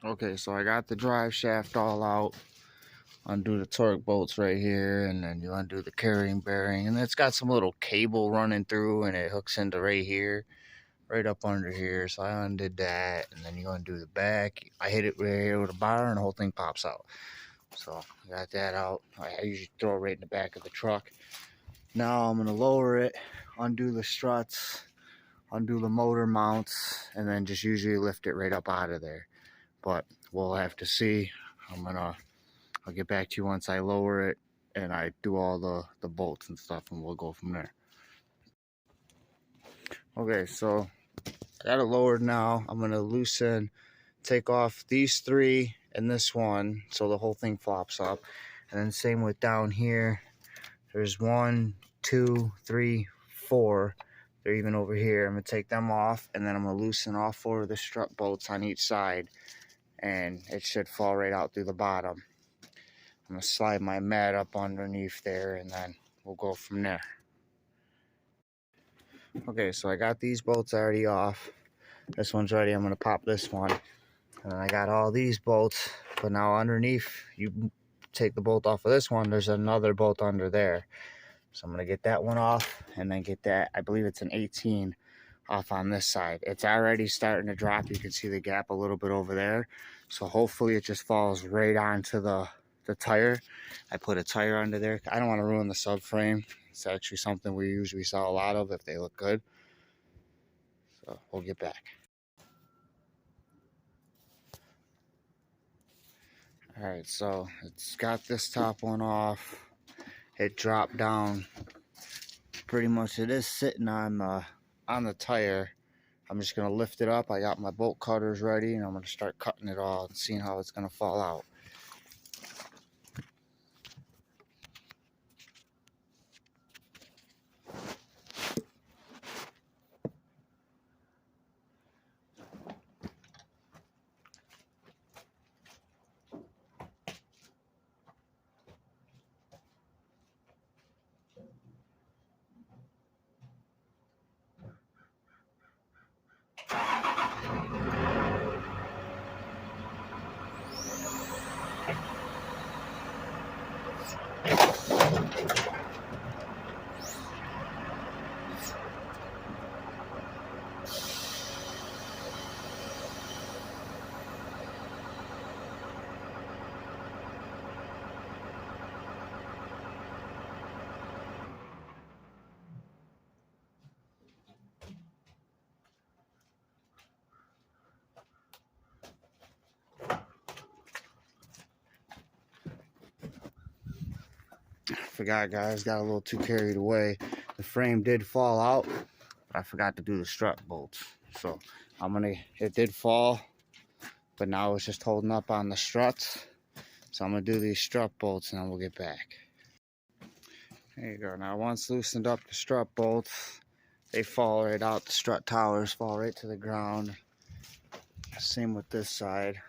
Okay, so I got the drive shaft all out. Undo the torque bolts right here, and then you undo the carrying bearing, and it's got some little cable running through, and it hooks into right here, right up under here. So I undid that, and then you undo the back. I hit it right here with a bar, and the whole thing pops out. So I got that out. I usually throw it right in the back of the truck. Now I'm gonna lower it, undo the struts, undo the motor mounts, and then just usually lift it right up out of there. But we'll have to see. I'll get back to you once I lower it and I do all the bolts and stuff, and we'll go from there. Okay, so I got it lowered now. I'm gonna loosen, take off these three and this one so the whole thing flops up. And then same with down here. There's 1, 2, 3, 4. They're even over here. I'm gonna take them off, and then I'm gonna loosen all 4 of the strut bolts on each side, and it should fall right out through the bottom. I'm gonna slide my mat up underneath there, and then we'll go from there. Okay, so I got these bolts already off. This one's ready. I'm gonna pop this one, and I got all these bolts. But now underneath, you take the bolt off of this one, there's another bolt under there. So I'm gonna get that one off, and then get that, I believe it's an 18, off on this side. It's already starting to drop. You can see the gap a little bit over there. So hopefully it just falls right onto the tire. I put a tire under there. I don't want to ruin the subframe. It's actually something we usually sell a lot of if they look good. So we'll get back. All right, so it's got this top one off. It dropped down. Pretty much it is sitting on the tire. I'm just gonna lift it up. I got my bolt cutters ready, and I'm gonna start cutting it all and seeing how it's gonna fall out. Forgot, guys, got a little too carried away. The frame did fall out, but I forgot to do the strut bolts. So it did fall, but now it's just holding up on the struts. So I'm gonna do these strut bolts, and then we'll get back. There you go. Now once loosened up the strut bolts, they fall right out. The strut towers fall right to the ground. Same with this side.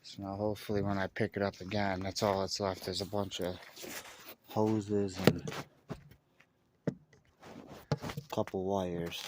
So now hopefully when I pick it up again, that's all that's left. There's a bunch of hoses and a couple wires.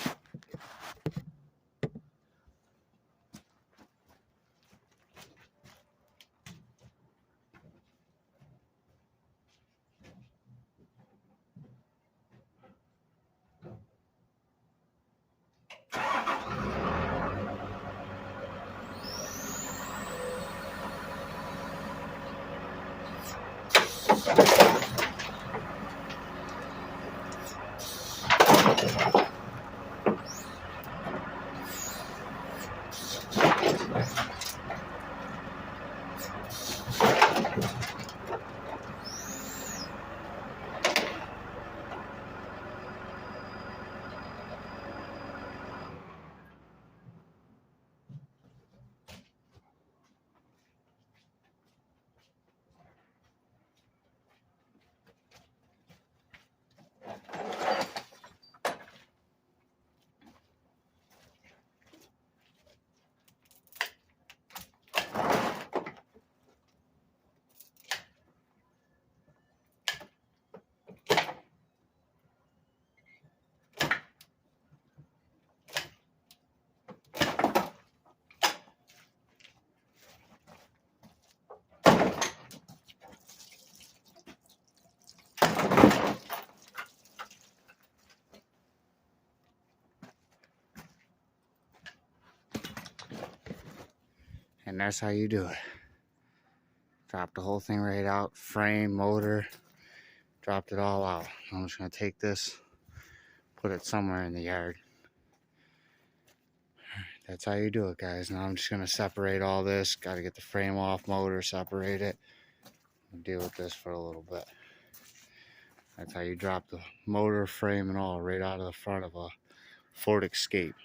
And that's how you do it. Drop the whole thing right out, frame, motor, dropped it all out. I'm just gonna take this, put it somewhere in the yard. That's how you do it, guys. Now I'm just gonna separate all this. Got to get the frame off, motor, separate it. I'll deal with this for a little bit. That's how you drop the motor, frame, and all right out of the front of a Ford Escape.